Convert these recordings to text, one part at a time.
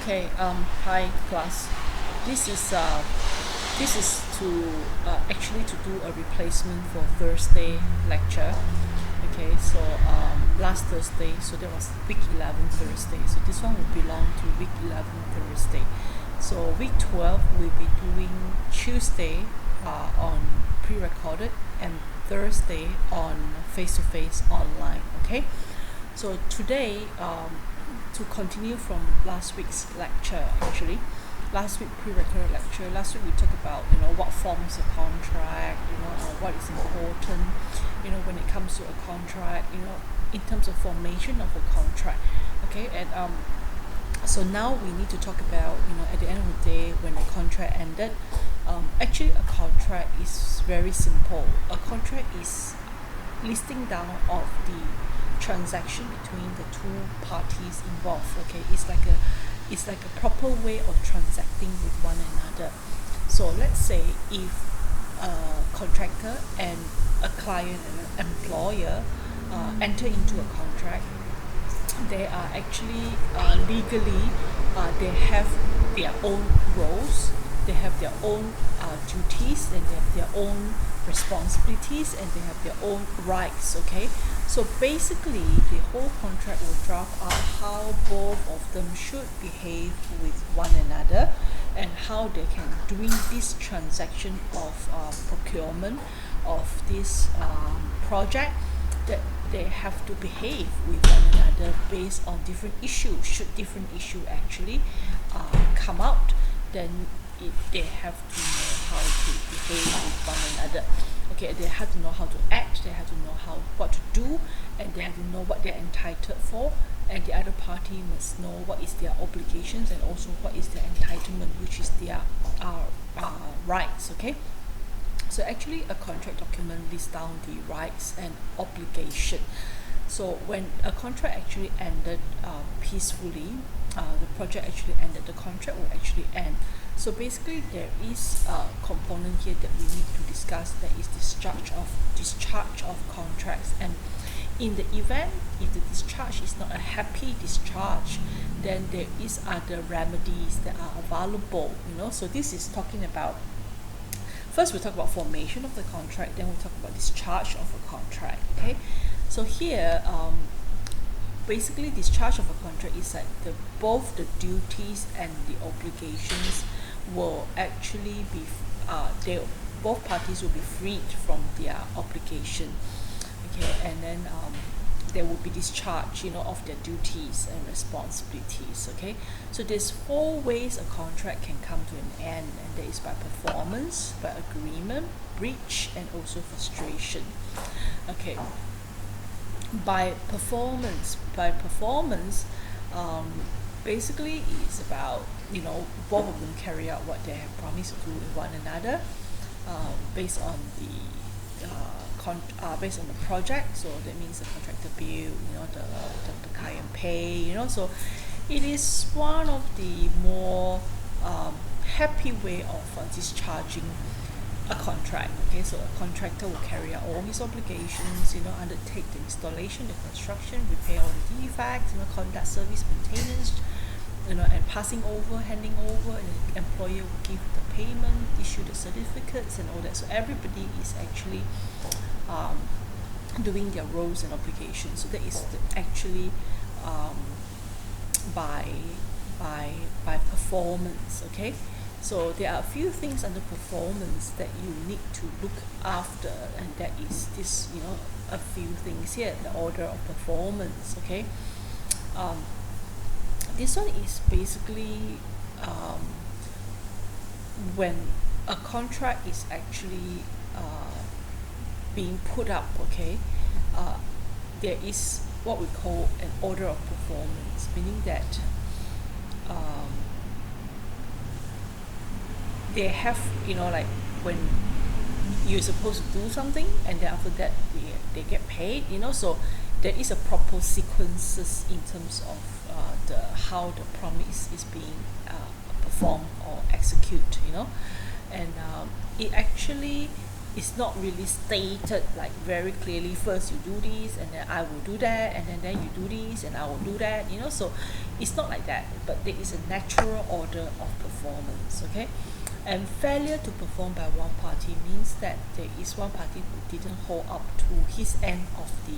Okay, hi class. This is uh, this is to actually to do a replacement for Thursday lecture. Okay, so last Thursday, so that was week 11 Thursday. So this one will belong to week 11 Thursday. So week 12 we'll be doing Tuesday on pre-recorded and Thursday on face-to-face online. Okay, so today to continue from last week's lecture, actually last week pre-recorded lecture, last week we talked about what forms a contract, what is important, when it comes to a contract, in terms of formation of a contract. Okay, and so now we need to talk about, at the end of the day, when the contract ended. Actually a contract is very simple. A contract is listing down of the transaction between the two parties involved. Okay, it's like a proper way of transacting with one another. So let's say if a contractor and a client and an employer enter into a contract, they are actually legally they have their own roles, they have their own duties, and they have their own responsibilities, and they have their own rights. Okay, so basically the whole contract will draft out how both of them should behave with one another, and how they can doing this transaction of procurement of this project, that they have to behave with one another based on different issues. Should different issue actually come out, then they have to know how to behave with one another. Okay, they have to know how to act, they have to know what to do, and they have to know what they're entitled for, and the other party must know what is their obligations and also what is their entitlement, which is their rights. Okay, so actually a contract document lists down the rights and obligation. So when a contract actually ended peacefully, the project actually ended, the contract will actually end. So basically there is a component here that we need to discuss, that is discharge of contracts. And in the event if the discharge is not a happy discharge, then there is other remedies that are available. So this is talking about, first we talk about formation of the contract, then we talk about discharge of a contract. Okay, so here basically discharge of a contract is like both the duties and the obligations will actually be both parties will be freed from their obligation. Okay, and then there will be discharge of their duties and responsibilities. Okay, so there's 4 ways a contract can come to an end, and that is by performance, by agreement, breach, and also frustration. Okay, by performance, basically it's about both of them carry out what they have promised to do with one another, based on based on the project. So that means the contractor bill, the client pay, so it is one of the more happy way of discharging a contract. Okay, so a contractor will carry out all his obligations, undertake the installation, the construction, repair all the defects, conduct service maintenance, and passing over, handing over, and the employer will give the payment, issue the certificates and all that. So everybody is actually doing their roles and obligations. So that is actually by performance. Okay, so there are a few things under performance that you need to look after, and that is this, a few things here, the order of performance. Okay, this one is basically when a contract is actually being put up. Okay, there is what we call an order of performance, meaning that they have, like when you're supposed to do something, and then after that they get paid, so there is a proper sequences in terms of how the promise is being performed or executed, and it actually it's not really stated like very clearly, first you do this and then I will do that, and then you do this and I will do that, so it's not like that, but there is a natural order of performance. Okay, and failure to perform by one party means that there is one party who didn't hold up to his end of the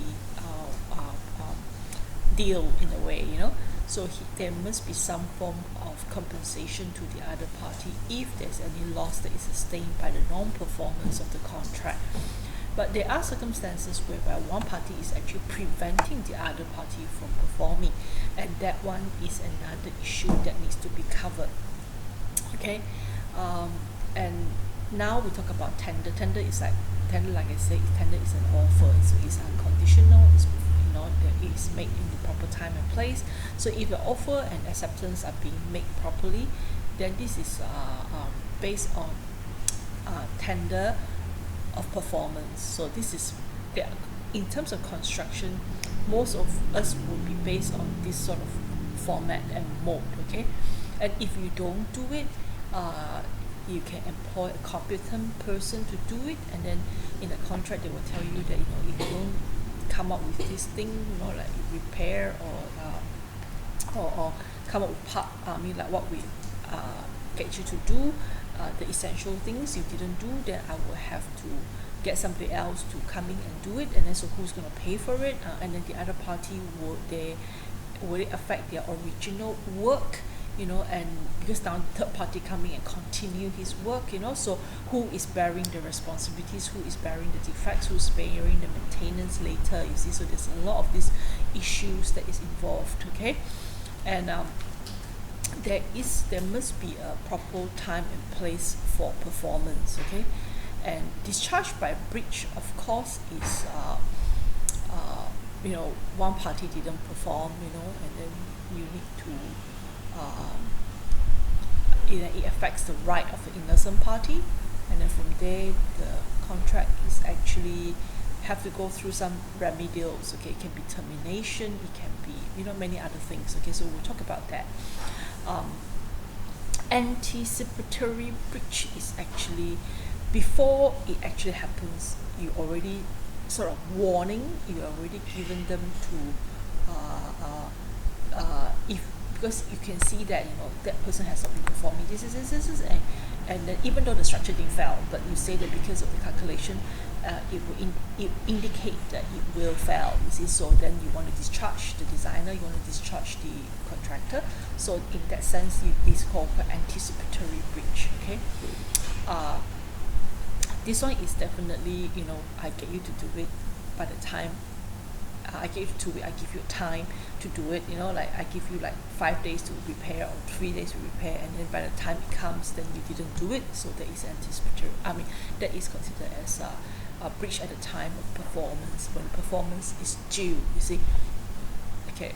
deal in a way, so there must be some form of compensation to the other party if there's any loss that is sustained by the non-performance of the contract. But there are circumstances whereby one party is actually preventing the other party from performing, and that one is another issue that needs to be covered. Okay, and now we talk about tender. Tender, like I said, tender is an offer, so it's unconditional. It's that is made in the proper time and place. So if the offer and acceptance are being made properly, then this is based on tender of performance. So this is in terms of construction, most of us will be based on this sort of format and mode. Okay, and if you don't do it, you can employ a competent person to do it, and then in the contract they will tell you that if you don't come up with this thing, like repair or come up with part, like what we get you to do, the essential things you didn't do, then I will have to get somebody else to come in and do it, and then so who's going to pay for it, and then the other party would it affect their original work, and because now third party coming and continue his work, so who is bearing the responsibilities, who is bearing the defects, who's bearing the maintenance later, you see. So there's a lot of these issues that is involved. Okay, and there must be a proper time and place for performance. Okay, and discharge by breach, of course, is one party didn't perform, and then you need to it affects the right of the innocent party, and then from there the contract is actually have to go through some remedials. Okay, it can be termination, it can be many other things. Okay, so we'll talk about that. Anticipatory breach is actually before it actually happens, you already sort of warning, you already given them to if, because you can see that that person has not been performing this, and then even though the structure didn't fail, but you say that because of the calculation, it will indicate that it will fail. You see, so then you want to discharge the designer, you want to discharge the contractor. So in that sense, it's called anticipatory breach. Okay, this one is definitely I get you to do it by the time. I get you to do it. I give you time to do it. Like I give you like 5 days to repair or 3 days to repair, and then by the time it comes, then you didn't do it. So that is anticipatory. That is considered as a breach at the time of performance, when performance is due. You see. Okay.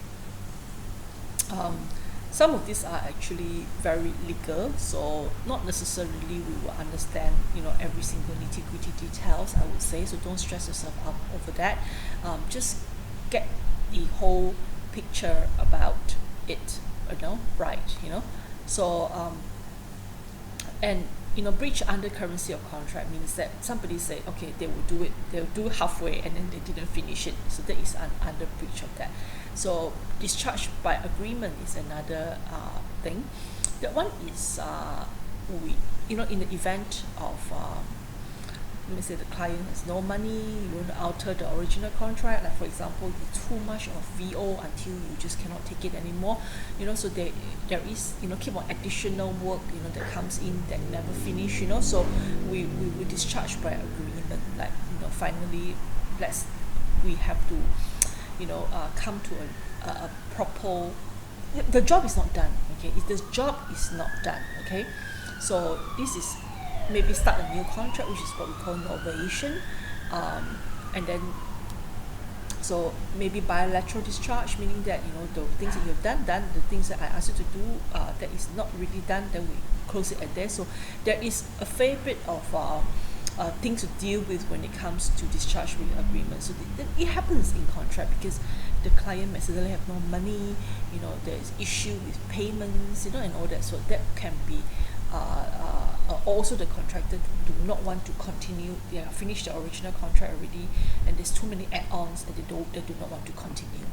Some of these are actually very legal, so not necessarily we will understand every single nitty-gritty details, I would say. So don't stress yourself up over that. Just get the whole picture about it, right? So and breach under currency of contract means that somebody say, okay, they will do it, they'll do halfway, and then they didn't finish it. So that is under breach of that. So discharge by agreement is another thing. That one is in the event of let me say the client has no money, you want to alter the original contract, like for example, too much of VO until you just cannot take it anymore. So there is keep on additional work that comes in that never finish. So we discharge by agreement. Like finally, we have to come to a proper. The job is not done. Okay, if the job is not done. Okay, so this is. Maybe start a new contract, which is what we call novation, and then so maybe bilateral discharge, meaning that the things that you've done, the things that I asked you to do that is not really done, then we close it at there. So there is a fair bit of things to deal with when it comes to discharge with agreement. So it happens in contract because the client may suddenly have no money, there's issue with payments, and all that. So that can be also the contractor do not want to continue. They have finished the original contract already, and there's too many add-ons that they do not want to continue.